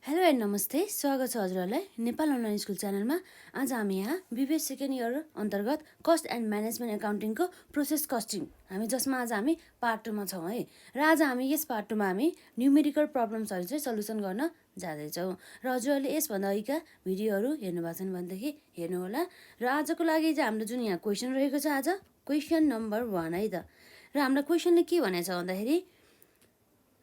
Hello and नमस्ते, स्वागत छ हजुरहरूलाई नेपाल अनलाइन स्कुल च्यानलमा। आज हामी यहाँ बिबिए सेकेन्ड इयर अन्तर्गत कस्ट एन्ड म्यानेजमेन्ट एकाउन्टिङको प्रोसेस कस्टिङ जसमा आज हामी पार्ट 2 मा छौँ है। र आज हामी यस पार्ट 2 मा हामी न्युमेरिकल प्रब्लम्सहरू चाहिँ सल्युसन गर्न जाँदैछौँ। र हजुरहरूले यसभन्दा अघिका भिडियोहरू हेर्नुभएको छैन भनेदेखि हेर्नुहोला। र आजको लागि चाहिँ हाम्रो जुन यहाँ क्वेसन रहेको छ, आज क्वेसन नम्बर 1 है त। र हाम्रो क्वेसनले के भनेको छ भन्दाखेरि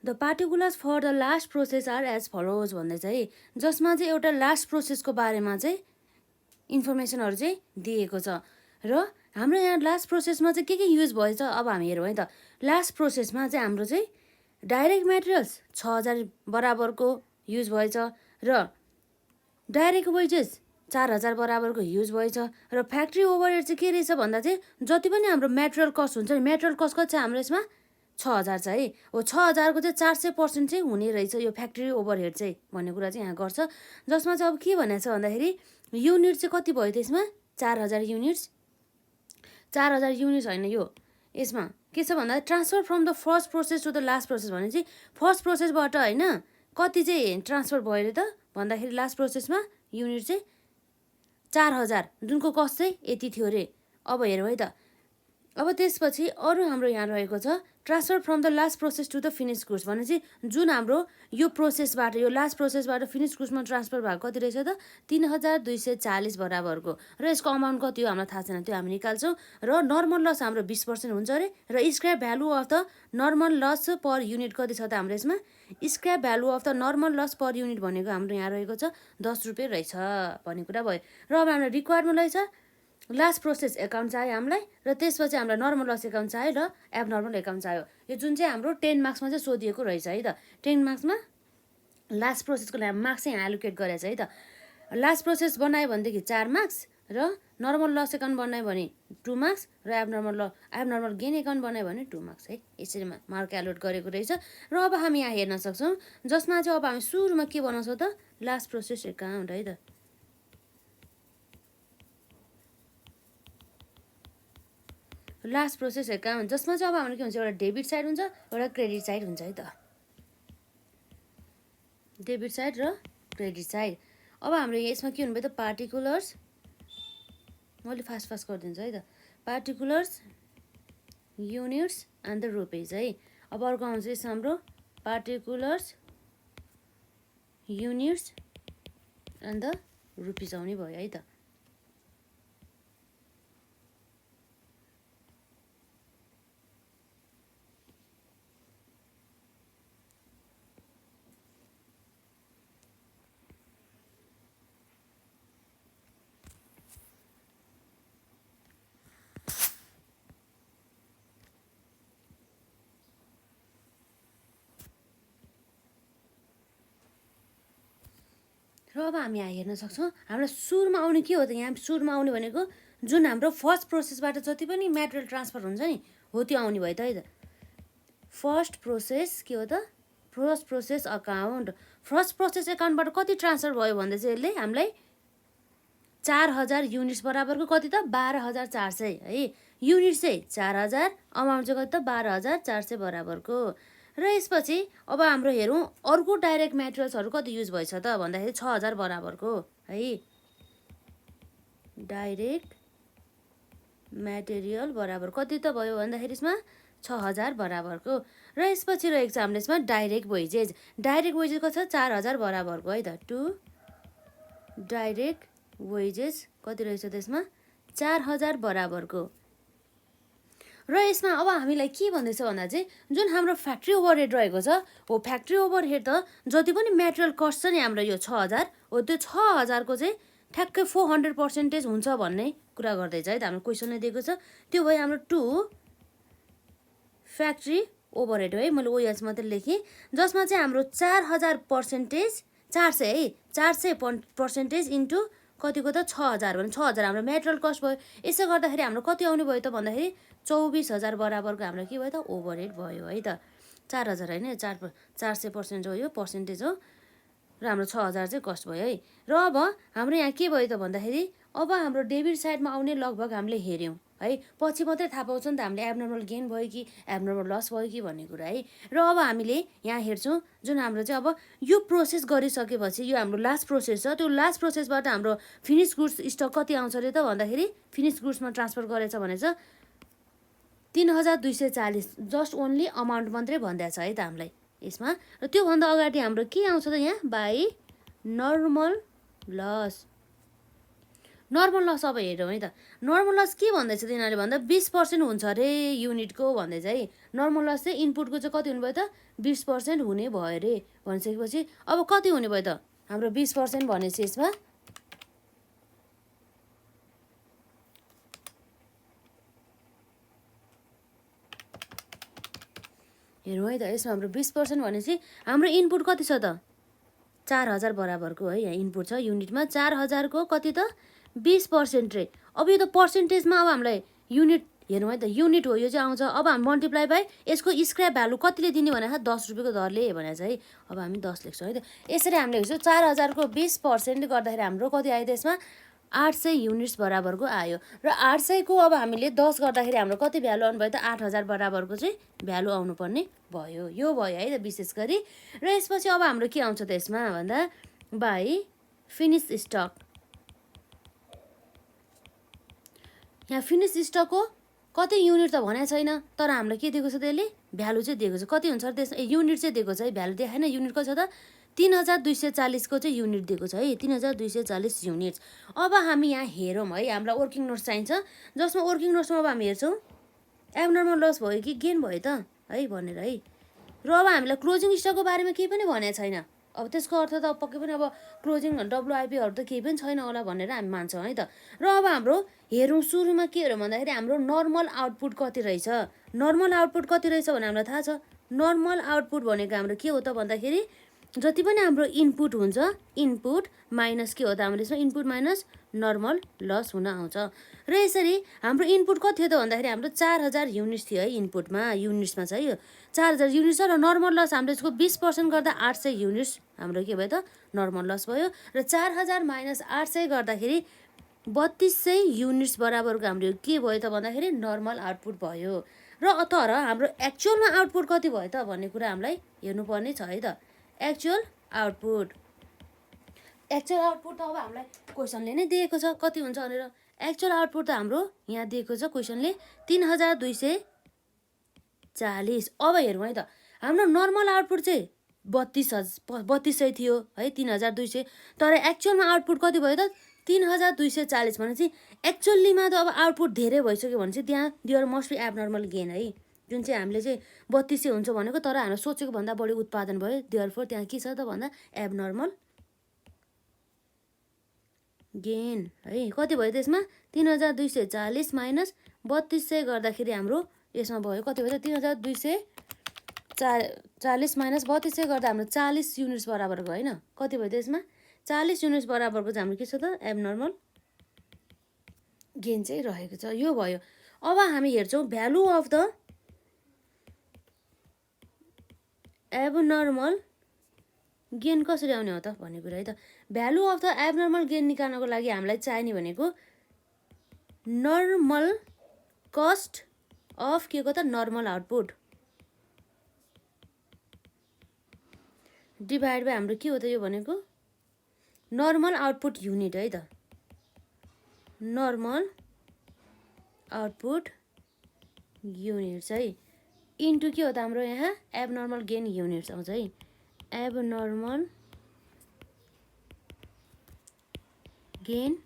the particulars for the last process are as follows भन्दै छ है, जसमा चाहिँ एउटा लास्ट प्रोसेसको बारेमा चाहिँ इन्फर्मेसनहरू चाहिँ दिएको छ। र हाम्रो यहाँ लास्ट प्रोसेसमा चाहिँ के युज भएछ अब हामी हेरौँ है त। लास्ट प्रोसेसमा चाहिँ हाम्रो चाहिँ डाइरेक्ट मेटेरियल्स 6000 बराबरको युज भएछ र डाइरेक्ट वेजेस 4000 बराबरको युज भएछ। र फ्याक्ट्री ओभरहेड चाहिँ के रहेछ भन्दा चाहिँ जति पनि हाम्रो मेटेरियल कस्ट हुन्छ नि, मेटेरियल कस्ट कति छ हाम्रो यसमा 6000 छ है। हो 6000 को चाहिँ 400% चाहिँ हुने रहेछ यो फ्याक्ट्री ओभरहेड चाहिँ भन्ने कुरा चाहिँ यहाँ गर्छ। जसमा चाहिँ अब के भनेको छ भन्दाखेरि युनिट चाहिँ कति भयो त्यसमा 4000 युनिट्स। 4000 युनिट्स होइन, यो यसमा के छ भन्दा transfer from the first process to the last process भने चाहिँ फर्स्ट प्रोसेसबाट होइन कति चाहिँ ट्रान्सफर भयो अरे त भन्दाखेरि लास्ट प्रोसेसमा युनिट चाहिँ 4000 जुनको कस्ट चाहिँ यति थियो अरे। अब हेरौँ है त। अब त्यसपछि अरू हाम्रो यहाँ रहेको छ transfer from the last process to the finish goods भने चाहिँ जुन हाम्रो यो प्रोसेसबाट यो लास्ट प्रोसेसबाट फिनिस गुड्समा ट्रान्सफर भएको कति रहेछ त 3240 बराबरको। र यसको अमाउन्ट कति हो हामीलाई थाहा छैन, त्यो हामी निकाल्छौँ। र नर्मल लस हाम्रो 20% हुन्छ अरे। र scrap value of the normal loss per unit कति छ त हाम्रो यसमा scrap value of the normal loss per unit भनेको हाम्रो यहाँ रहेको छ 10 रुपियाँ रहेछ भन्ने कुरा भयो। र अब हाम्रो रिक्वायरमेन्ट रहेछ लास्ट प्रोसेस एकाउन्ट चाहियो हामीलाई, र त्यसपछि हामीलाई नर्मल लस एकाउन्ट चाहियो र एबनर्मल एकाउन्ट चाहियो। यो जुन चाहिँ हाम्रो 10 मार्क्समा चाहिँ सोधिएको रहेछ है त। 10 मार्क्समा लास्ट प्रोसेसको लागि मार्क्स चाहिँ एलोकेट गरेछ है त। लास्ट प्रोसेस बनायो भनेदेखि 4 मार्क्स र नर्मल लस एकाउन्ट बनायो भने 2 मार्क्स र एबनर्मल गेन एकाउन्ट बनायो भने 2 मार्क्स है। यसरी मार्क एलोट गरेको रहेछ। र अब हामी यहाँ हेर्न सक्छौँ जसमा चाहिँ अब हामी सुरुमा के बनाउँछौँ त लास्ट प्रोसेस एकाउन्ट है त। लास्ट प्रोसेस एकाउन्ट जसमा चाहिँ अब हाम्रो के हुन्छ एउटा डेबिट साइड हुन्छ एउटा क्रेडिट साइड हुन्छ है त। डेबिट साइड र क्रेडिट साइड। अब हाम्रो यसमा के हुनुभयो त पार्टिकुलर्स, मैले फास्ट गरिदिन्छु है त। Particulars units and the rupees है। अब अर्को आउँछ यसमा हाम्रो particulars units and the rupees आउने भयो है त। र अब हामी यहाँ हेर्न सक्छौँ हामीलाई सुरुमा आउने के हो त। यहाँ सुरुमा आउने भनेको जुन हाम्रो फर्स्ट प्रोसेसबाट जति पनि मेटेरियल ट्रान्सफर हुन्छ नि हो त्यो आउने भयो त है त। फर्स्ट प्रोसेस के हो त first process account. First process एकाउन्टबाट कति ट्रान्सफर भयो भन्दा चाहिँ यसले हामीलाई 4000 युनिट्स बराबरको कति त 12400 है। युनिट चाहिँ 4000, अमाउन्ट चाहिँ कति त 12400 बराबरको। र यसपछि अब हाम्रो हेरौँ अर्को डाइरेक्ट मेटेरियल्सहरू कति युज भएछ त भन्दाखेरि 6000 बराबरको है। डाइरेक्ट मेटेरियल बराबर कति त भयो भन्दाखेरि यसमा 6000 बराबरको। र यसपछि रहेको छ हाम्रो यसमा डाइरेक्ट वेजेस। डाइरेक्ट वेजेस कति छ 4000 बराबरको है त। टु डाइरेक्ट वेजेस कति रहेछ त्यसमा 4000 बराबरको। र यसमा अब हामीलाई के भन्दैछ भन्दा चाहिँ जुन हाम्रो फ्याक्ट्री ओभरहेड रहेको छ हो फ्याक्ट्री ओभरहेड त जति पनि मेटेरियल कस्ट छ नि हाम्रो यो 6000 हो त्यो 6000 को चाहिँ ठ्याक्कै 400% हुन्छ भन्ने कुरा गर्दैछ है त। हाम्रो क्वेसनले दिएको छ त्यो भयो हाम्रो 2 फ्याक्ट्री ओभरहेड है। मैले ओएस मात्रै लेखेँ जसमा चाहिँ हाम्रो 4000% 400 है 400% इन्टु कतिको त 6000 भने 6000 हाम्रो मेटेरियल कस्ट भयो। यसो गर्दाखेरि हाम्रो कति आउने भयो त भन्दाखेरि 24000 बराबरको हाम्रो के भयो त ओभरहेड भयो है त। 4000 होइन 400% हो यो पर्सेन्टेज हो र हाम्रो 6000 चाहिँ कस्ट भयो है। र अब हाम्रो यहाँ के भयो त भन्दाखेरि अब हाम्रो डेबिट साइडमा आउने लगभग हामीले हेऱ्यौँ है। पछि मात्रै थाहा पाउँछ नि त हामीले एबनर्मल गेन भयो कि एबनर्मल लस भयो कि भन्ने कुरा है। र अब हामीले यहाँ हेर्छौँ जुन हाम्रो चाहिँ अब यो प्रोसेस गरिसकेपछि यो हाम्रो लास्ट प्रोसेस छ, त्यो लास्ट प्रोसेसबाट हाम्रो फिनिस गुड्स स्टक कति आउँछ अरे त भन्दाखेरि फिनिस गुड्समा ट्रान्सफर गरेछ भने चाहिँ 3240 जस्ट ओन्ली अमाउन्ट मात्रै भन्दैछ है त हामीलाई यसमा। र त्योभन्दा अगाडि हाम्रो के आउँछ त यहाँ by normal loss. Normal loss अब हेरौँ है त, नर्मल लस के भन्दैछ तिनीहरूले भन्दा 20% हुन्छ अरे युनिटको भन्दैछ है। नर्मल लस चाहिँ इनपुटको चाहिँ कति हुने भयो त 20% हुने भयो अरे भनिसकेपछि अब कति हुने भयो त हाम्रो 20% भनेपछि यसमा हेरौँ है त, यसमा हाम्रो 20% भनेपछि हाम्रो इनपुट कति छ त 4000 बराबरको है। यहाँ इनपुट छ युनिटमा 4000 को कति त 20% रे। अब यो त पर्सेन्टेजमा अब हामीलाई युनिट हेरौँ है त, युनिट हो यो चाहिँ आउँछ। अब हामी मल्टिप्लाई बाई यसको स्क्रैप भ्यालु कतिले दिने भनेको 10 रुपियाँको दरले भनेको छ है। अब हामी 10 लेख्छौँ है त। यसरी हामीले लेख्छौँ 4000 को 20% गर्दाखेरि हाम्रो कति आयो त यसमा 800 युनिट्स बराबरको आयो। र 800 को अब हामीले 10 गर्दाखेरि हाम्रो कति भ्यालु आउनु भयो त 8000 बराबरको चाहिँ भ्यालु आउनुपर्ने भयो। यो भयो है त विशेष गरी। र यसपछि अब हाम्रो के आउँछ त यसमा भन्दा बाई फिनिस स्टक। यहाँ फिनिस स्टकको कति युनिट त भनेको छैन, तर हामीलाई के दिएको छ त्यसले भ्यालु चाहिँ दिएको छ। कति हुन्छ त्यसमा युनिट चाहिँ दिएको छ है, भ्यालु देखाएन। युनिट कति छ त 3240 को चाहिँ युनिट दिएको छ है, 3240 युनिट्स। अब हामी यहाँ हेरौँ है, हामीलाई वर्किङ नोट्स चाहिन्छ जसमा वर्किङ नोट्समा अब हामी हेर्छौँ एबनर्मल लस भयो कि गेन भयो त है भनेर है। र अब हामीलाई क्लोजिङ स्टकको बारेमा केही पनि भनेको छैन। अब त्यसको अर्थ त पक्कै पनि अब क्लोजिङ डब्लुआइपीहरू त केही पनि छैन होला भनेर हामी मान्छौँ है त। र अब हाम्रो हेरौँ सुरुमा के हेरौँ भन्दाखेरि हाम्रो नर्मल आउटपुट कति रहेछ। नर्मल आउटपुट कति रहेछ भने हामीलाई थाहा छ। नर्मल आउटपुट भनेको हाम्रो के हो त भन्दाखेरि जति पनि हाम्रो इनपुट हुन्छ इनपुट माइनस के हो त हाम्रो यसमा इनपुट माइनस नर्मल लस हुन आउँछ। र यसरी हाम्रो इनपुट कति थियो त भन्दाखेरि हाम्रो 4000 युनिट्स थियो है इनपुटमा, युनिट्समा छ यो 4000 युनिट्स छ। र नर्मल लस हाम्रो यसको 20% गर्दा 800 युनिट्स हाम्रो के भयो त नर्मल लस भयो। र 4000 माइनस 800 गर्दाखेरि 3200 युनिट्स बराबरको हाम्रो के भयो त भन्दाखेरि नर्मल आउटपुट भयो। र तर हाम्रो एक्चुअलमा आउटपुट कति भयो त भन्ने कुरा हामीलाई हेर्नुपर्ने छ है त। एक्चुअल आउटपुट त अब हामीलाई क्वेसनले नै दिएको छ कति हुन्छ भनेर। एक्चुअल आउटपुट त हाम्रो यहाँ दिएको छ क्वेसनले 3240। अब हेरौँ है त, हाम्रो नर्मल आउटपुट चाहिँ 3200 थियो है 3200, तर एक्चुअलमा आउटपुट कति भयो त 3240 भनेपछि एक्चुअलीमा त अब आउटपुट धेरै भइसक्यो भने चाहिँ त्यहाँ there must be abnormal gain है। जुन चाहिँ हामीले चाहिँ 3200 हुन्छ भनेको तर हामीले सोचेको भन्दा बढी उत्पादन भयो, देयरफोर त्यहाँ के छ त भन्दा एबनर्मल गेन है। कति भयो त्यसमा 3240 माइनस 3200 गर्दाखेरि हाम्रो यसमा भयो कति भयो त 3240 माइनस 3200 गर्दा हाम्रो 40 युनिट्स बराबरको होइन कति भयो त्यसमा 40 युनिट्स बराबरको चाहिँ हाम्रो के छ त एबनर्मल गेन चाहिँ रहेको छ। यो भयो। अब हामी हेर्छौँ value of the abnormal gain कसरी आउने हो त भन्ने कुरा है त। Value of the abnormal gain निकाल्नको लागि हामीलाई चाहिने भनेको नर्मल कस्ट अफ के को त नर्मल आउटपुट डिभाइड बाई हाम्रो के हो त यो भनेको नर्मल आउटपुट युनिट है त। नर्मल आउटपुट युनिट्स है इन्टु के हो त हाम्रो यहाँ एबनर्मल गेन युनिट्स आउँछ है। एबनर्मल गेन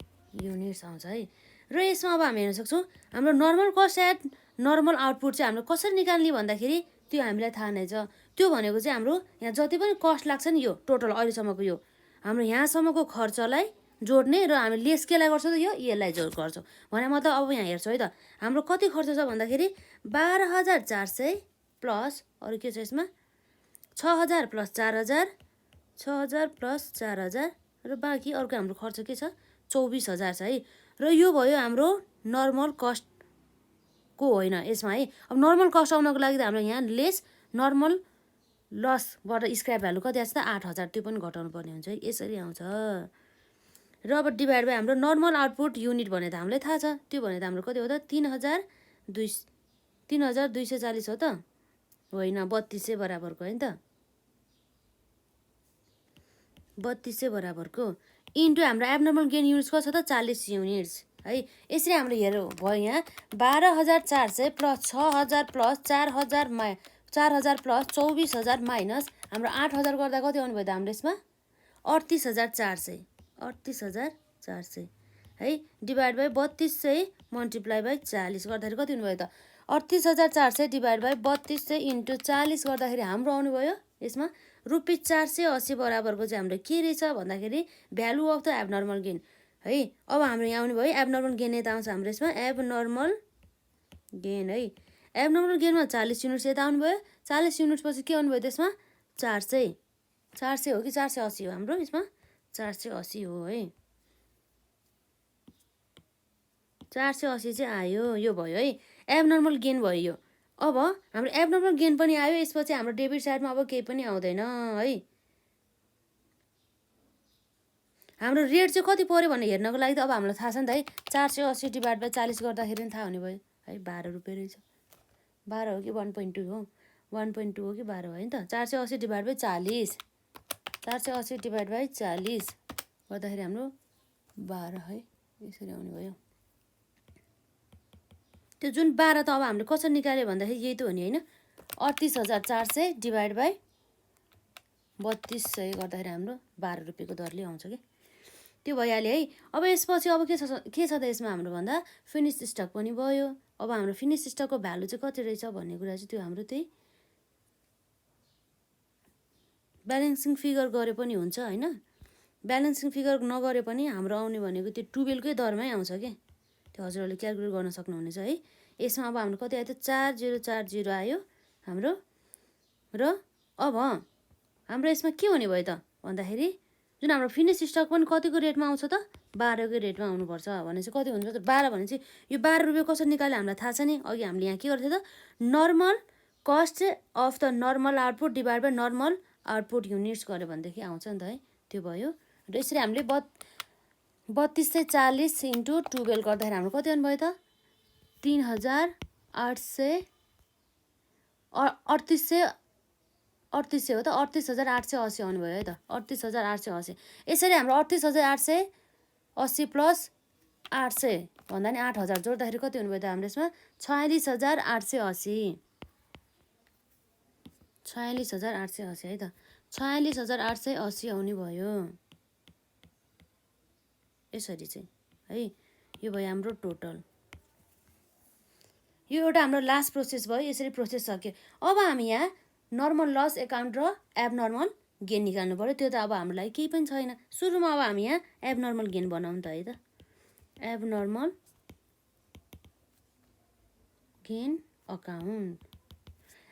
युनिट्स आउँछ है। र यसमा अब हामी हेर्न सक्छौँ हाम्रो normal cost at normal output चाहिँ हाम्रो कसरी निकाल्ने भन्दाखेरि त्यो हामीलाई थाहा नै छ। त्यो भनेको चाहिँ हाम्रो यहाँ जति पनि कस्ट लाग्छ नि यो टोटल अहिलेसम्मको यो हाम्रो यहाँसम्मको खर्चलाई जोड्ने र हामी लेस केलाई गर्छौँ त यसलाई जोड गर्छौँ भने मतलब अब यहाँ हेर्छौँ है त हाम्रो कति खर्च छ भन्दाखेरि 12400 प्लस अरू के छ यसमा 6000 प्लस 4000 6000 प्लस 4000 र बाँकी अर्को हाम्रो खर्च के छ 24000 छ है। र यो भयो हाम्रो नर्मल कस्टको होइन यसमा है। अब नर्मल कस्ट आउनको लागि त हाम्रो यहाँ लेस नर्मल लसबाट स्क्रैप भ्यालु कति आउँछ त 8000 त्यो पनि घटाउनु पर्ने हुन्छ है। यसरी आउँछ। र अब डिभाइड बाई हाम्रो नर्मल आउटपुट युनिट भने त हामीलाई थाहा छ, त्यो भने त हाम्रो कति हो त 3240 हो त, होइन 3200 बराबरको होइन त, 3200 बराबरको इन्टु हाम्रो एबनर्मल गेन युनिट्स कति छ त 40 युनिट्स है। यसरी हाम्रो हेरौँ भयो यहाँ 12,400 प्लस 6,000 प्लस 4,000 प्लस 24,000 माइनस हाम्रो 8,000 गर्दा कति आउनु भयो त हाम्रो यसमा 38,400 है, डिभाइड बाई 3200 मल्टिप्लाई बाई 40 गर्दाखेरि कति हुनुभयो त 38,400 डिभाइड बाई 3200 इन्टु 40 गर्दाखेरि हाम्रो आउनुभयो यसमा ₹480 बराबरको चाहिँ हाम्रो के रहेछ भन्दाखेरि value of the abnormal gain है। अब हाम्रो यहाँ आउनुभयो एबनर्मल गेन यता आउँछ हाम्रो यसमा एबनर्मल गेन है। एबनर्मल गेनमा 40 युनिट्स यता आउनुभयो, 40 युनिट्स पछि के आउनुभयो त्यसमा 400 हो कि 480 हो हाम्रो यसमा 480 हो है, 480 चाहिँ आयो, यो भयो है एबनर्मल गेन भयो यो। अब हाम्रो एबनर्मल गेन पनि आयो, यसपछि हाम्रो डेबिट साइडमा अब केही पनि आउँदैन है। हाम्रो रेट चाहिँ कति पर्यो भनेर हेर्नको लागि त अब हामीलाई थाहा छ नि त है, 480 डिभाइड बाई 40 गर्दाखेरि पनि थाहा हुने भयो है, 12 रुपियाँ रहेछ, 12 हो कि 1.2 हो, 1.2 हो कि 12 हो होइन त। 480 डिभाइड बाई 40, 480 डिभाइड बाई 40 गर्दाखेरि हाम्रो 12 है, यसरी आउने भयो। त्यो जुन 12 त अब हामीले कसरी निकाल्यो भन्दाखेरि यही त हो नि होइन, 38,400 डिभाइड बाई 3200 गर्दाखेरि हाम्रो 12 रुपियाँको दरले आउँछ कि त्यो भइहाल्यो है। अब यसपछि अब के छ त यसमा हाम्रो भन्दा फिनिस स्टक पनि भयो। अब हाम्रो फिनिस स्टकको भ्यालु चाहिँ कति रहेछ भन्ने कुरा चाहिँ त्यो हाम्रो त्यही ब्यालेन्सिङ फिगर गरे पनि हुन्छ होइन, ब्यालेन्सिङ फिगर नगरे पनि हाम्रो आउने भनेको त्यो टुवेलकै दरमै आउँछ कि, त्यो हजुरहरूले क्यालकुलेट गर्न सक्नुहुनेछ है। यसमा अब हाम्रो कति आयो त 4040 आयो हाम्रो, र अब हाम्रो यसमा के हुने भयो त भन्दाखेरि जुन हाम्रो फिनिस स्टक पनि कतिको रेटमा आउँछ त 12कै रेटमा आउनुपर्छ भने चाहिँ कति हुन्छ त 12 भने चाहिँ यो 12 रुपियाँ कसरी निकाल्यो हामीलाई थाहा छ नि, अघि हामीले यहाँ के गर्थ्यो त normal cost of the normal output divide by normal output units गऱ्यो भनेदेखि आउँछ नि त है, त्यो भयो। र यसरी हामीले 3240 इन्टु 12 गर्दाखेरि हाम्रो कति आउनुभयो त 38,880 हो त 38,880 आउनुभयो है त 38,880। यसरी हाम्रो 38,880 प्लस 800 भन्दा नि 8,000 जोड्दाखेरि कति हुनुभयो त हाम्रो यसमा 46,880, 46,880 है त 46,880 आउने भयो यसरी चाहिँ है। यो भयो हाम्रो टोटल, यो एउटा हाम्रो लास्ट प्रोसेस भयो, यसरी प्रोसेस सक्यो। अब हामी यहाँ नर्मल लस एकाउन्ट र एबनर्मल गेन निकाल्नु पऱ्यो, त्यो त अब हाम्रो लागि केही पनि छैन। सुरुमा अब हामी यहाँ एबनर्मल गेन बनाउँ त है त, abnormal gain account.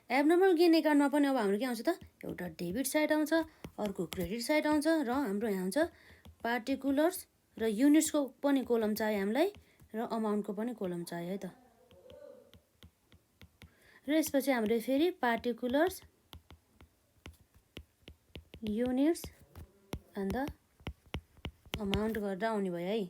Abnormal gain एकाउन्टमा पनि अब हाम्रो के आउँछ त एउटा डेबिट साइड आउँछ, अर्को क्रेडिट साइड आउँछ, र हाम्रो यहाँ आउँछ पार्टिकुलर्स र युनिट्सको पनि कोलम चाहियो हामीलाई, र अमाउन्टको पनि कोलम चाहियो है त। र यसपछि हाम्रो फेरि particulars units and the amount गर्दा आउने भयो है।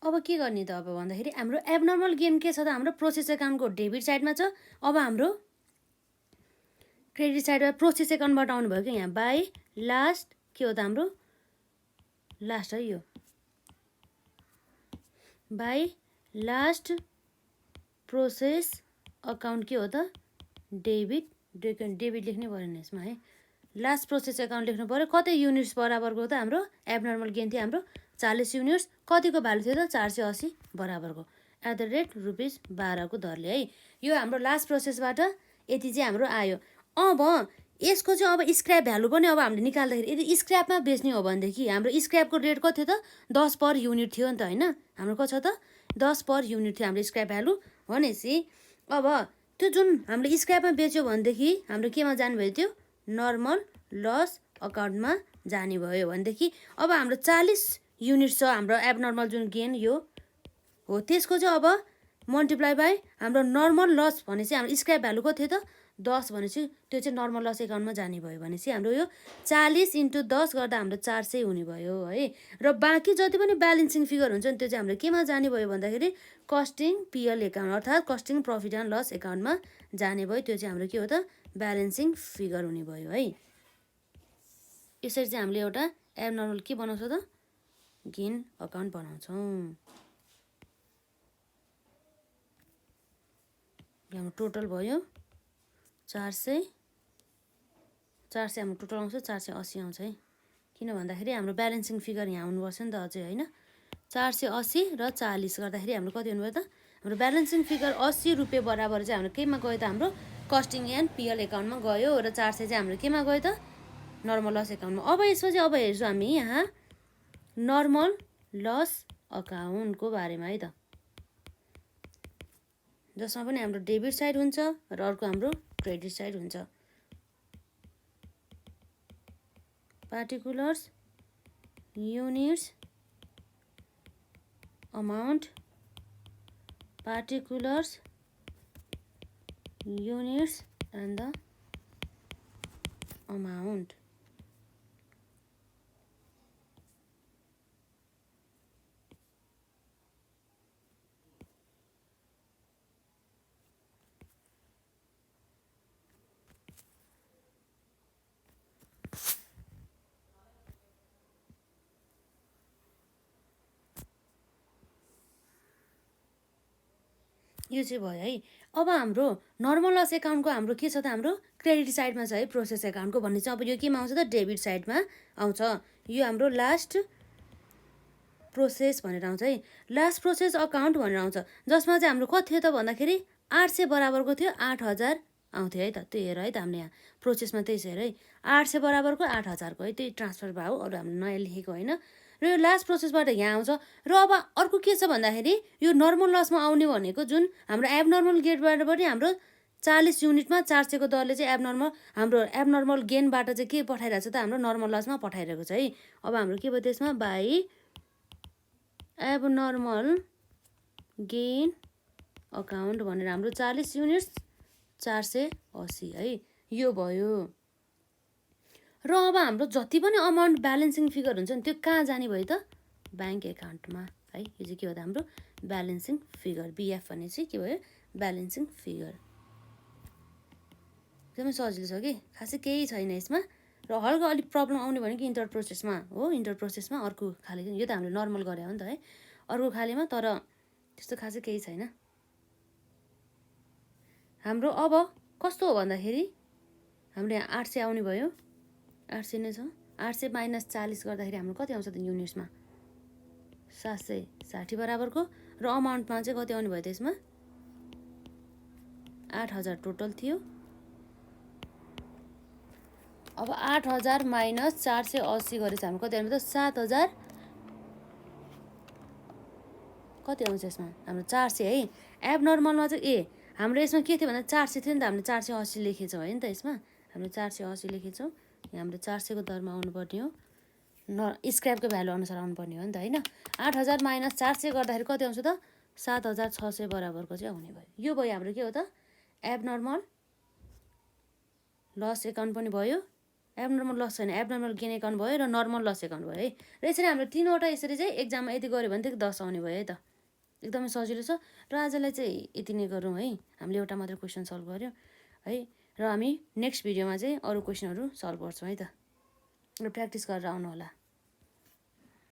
अब के गर्ने त अब भन्दाखेरि हाम्रो एबनर्मल गेन के छ त हाम्रो प्रोसेस एकाउन्टको डेबिट साइडमा छ। अब हाम्रो क्रेडिट साइडमा प्रोसेस एकाउन्टबाट आउनुभयो कि यहाँ बाई लास्ट के हो त हाम्रो लास्ट है, यो बाई लास्ट प्रोसेस अकाउन्ट के हो त डेबिट लेख्नै पऱ्यो नि यसमा है, लास्ट प्रोसेस एकाउन्ट लेख्नु पऱ्यो। कति युनिट्स बराबरको त हाम्रो एबनर्मल गेन थियो हाम्रो 40 युनिट्स, कतिको भ्यालु थियो त 480 बराबरको ₹12 को दरले है। यो हाम्रो लास्ट प्रोसेसबाट यति चाहिँ हाम्रो आयो। अब यसको चाहिँ अब स्क्रैप भ्यालु पनि अब हामीले निकाल्दाखेरि यदि स्क्रैपमा बेच्ने हो भनेदेखि हाम्रो स्क्रैपको रेट कति थियो त 10 पर युनिट थियो नि त होइन, हाम्रो कति छ त 10 पर युनिट थियो हाम्रो स्क्रैप भ्यालु भनेपछि अब त्यो जुन हामीले स्क्रैपमा बेच्यो भनेदेखि हाम्रो केमा जाने भयो त्यो नर्मल लस अकाउन्टमा जाने भयो भनेदेखि अब हाम्रो 40 युनिट छ हाम्रो एबनर्मल जुन गेन यो हो त्यसको चाहिँ अब मल्टिप्लाई बाई हाम्रो नर्मल लस भनेपछि हाम्रो स्क्रैप भ्यालु कति थियो त 10 भनेपछि त्यो चाहिँ नर्मल लस एकाउन्टमा जाने भयो भनेपछि हाम्रो यो 40 × 10 गर्दा हाम्रो 400 हुने भयो है। र बाँकी जति पनि ब्यालेन्सिङ फिगर हुन्छ नि त्यो चाहिँ हाम्रो केमा जाने भयो भन्दाखेरि कस्टिङ पिएल एकाउन्ट अर्थात् कस्टिङ प्रफिट एन्ड लस एकाउन्टमा जाने भयो। त्यो चाहिँ हाम्रो के हो त ब्यालेन्सिङ फिगर हुने भयो है। यसरी चाहिँ हामीले एउटा एबनर्मल के बनाउँछ त गेन अकाउन्ट बनाउँछौँ। हाम्रो टोटल भयो 400 हाम्रो टोटल आउँछ 480 आउँछ है। किन भन्दाखेरि हाम्रो ब्यालेन्सिङ फिगर यहाँ आउनुपर्छ नि त अझै होइन। 480 र 40 गर्दाखेरि हाम्रो कति हुनुभयो त हाम्रो ब्यालेन्सिङ फिगर 80 रुपियाँ बराबर चाहिँ हाम्रो केमा गयो त हाम्रो कस्टिङ एन्ड पिएल एकाउन्टमा गयो र 400 चाहिँ हाम्रो केमा गयो त नर्मल लस एकाउन्टमा। अब यसपछि अब हेर्छौँ हामी यहाँ नर्मल लस अकाउन्टको बारेमा है त, जसमा पनि हाम्रो डेबिट साइड हुन्छ र अर्को हाम्रो क्रेडिट साइड हुन्छ। Particulars units amount particulars units and the amount। यो चाहिँ भयो है। अब हाम्रो नर्मल लस एकाउन्टको हाम्रो के छ त हाम्रो क्रेडिट साइडमा छ है प्रोसेस एकाउन्टको भन्ने चाहिँ अब यो केमा आउँछ त डेबिट साइडमा आउँछ। यो हाम्रो लास्ट प्रोसेस भनेर आउँछ है, लास्ट प्रोसेस अकाउन्ट भनेर आउँछ, जसमा चाहिँ हाम्रो कति थियो त भन्दाखेरि 800 बराबरको थियो 8000 आउँथ्यो है त। त्यो हेर है त हामीले यहाँ प्रोसेसमा त्यही छ हेर है 800 बराबरको 8000 को है त्यही ट्रान्सफर भयो, अरू हामीले नयाँ लेखेको होइन। र यो लास्ट प्रोसेसबाट यहाँ आउँछ। र अब अर्को के छ भन्दाखेरि यो नर्मल लसमा आउने भनेको जुन हाम्रो एबनर्मल गेटबाट पनि हाम्रो 40 युनिटमा 400 को दरले चाहिँ हाम्रो एबनर्मल गेनबाट चाहिँ के पठाइरहेको छ त हाम्रो नर्मल लसमा पठाइरहेको छ है। अब हाम्रो के भयो त्यसमा बाई एबनर्मल गेन अकाउन्ट भनेर हाम्रो 40 युनिट्स 480 है यो भयो। र अब हाम्रो जति पनि अमाउन्ट ब्यालेन्सिङ फिगर हुन्छ नि त्यो कहाँ जाने भयो त ब्याङ्क एकाउन्टमा है। यो चाहिँ के हो त हाम्रो ब्यालेन्सिङ फिगर बिएफ भने चाहिँ के भयो ब्यालेन्सिङ फिगर। एकदमै सजिलो छ कि खासै केही छैन यसमा। र हल्का अलिक प्रब्लम आउने भनेको इन्टर प्रोसेसमा हो, इन्टर प्रोसेसमा अर्को खाले यो त हामीले नर्मल गरे हो नि त है अर्को खालेमा, तर त्यस्तो खासै केही छैन हाम्रो। अब कस्तो हो भन्दाखेरि हाम्रो यहाँ 800 आउने भयो 800 नै छ। 800 माइनस 40 गर्दाखेरि हाम्रो कति आउँछ त युनिट्समा 760 बराबरको र अमाउन्टमा चाहिँ कति आउने भयो त्यसमा 8000 टोटल थियो। अब 8000 माइनस 480 गरेपछि हाम्रो कति आउने त 7000 कति आउँछ यसमा हाम्रो 400 है। एबनर्मलमा चाहिँ हाम्रो यसमा के थियो भन्दा 400 थियो नि त, हामीले 480 लेखेछौँ है नि त, यसमा हामीले 480 लेखेछौँ। यहाँ हाम्रो 400 को दरमा आउनुपर्ने हो, स्क्रैपको भ्यालु अनुसार आउनुपर्ने हो नि त होइन। 8000 माइनस 400 गर्दाखेरि कति आउँछ त 7600 बराबरको चाहिँ आउने भयो। यो भयो हाम्रो के हो त एबनर्मल लस एकाउन्ट पनि भयो, एबनर्मल लस छैन एबनर्मल गेन एकाउन्ट भयो र नर्मल लस एकाउन्ट भयो है। र यसरी हाम्रो 3वटा यसरी चाहिँ एक्जाममा यति गऱ्यो भनेदेखि 10 आउने भयो है त। एकदमै सजिलो छ। र आजलाई चाहिँ यति नै गरौँ है, हामीले एउटा मात्र क्वेसन सल्भ गऱ्यौँ है। र हामी नेक्स्ट भिडियोमा चाहिँ अरू क्वेसनहरू सल्भ गर्छौँ है त। र प्र्याक्टिस गरेर आउनु होला।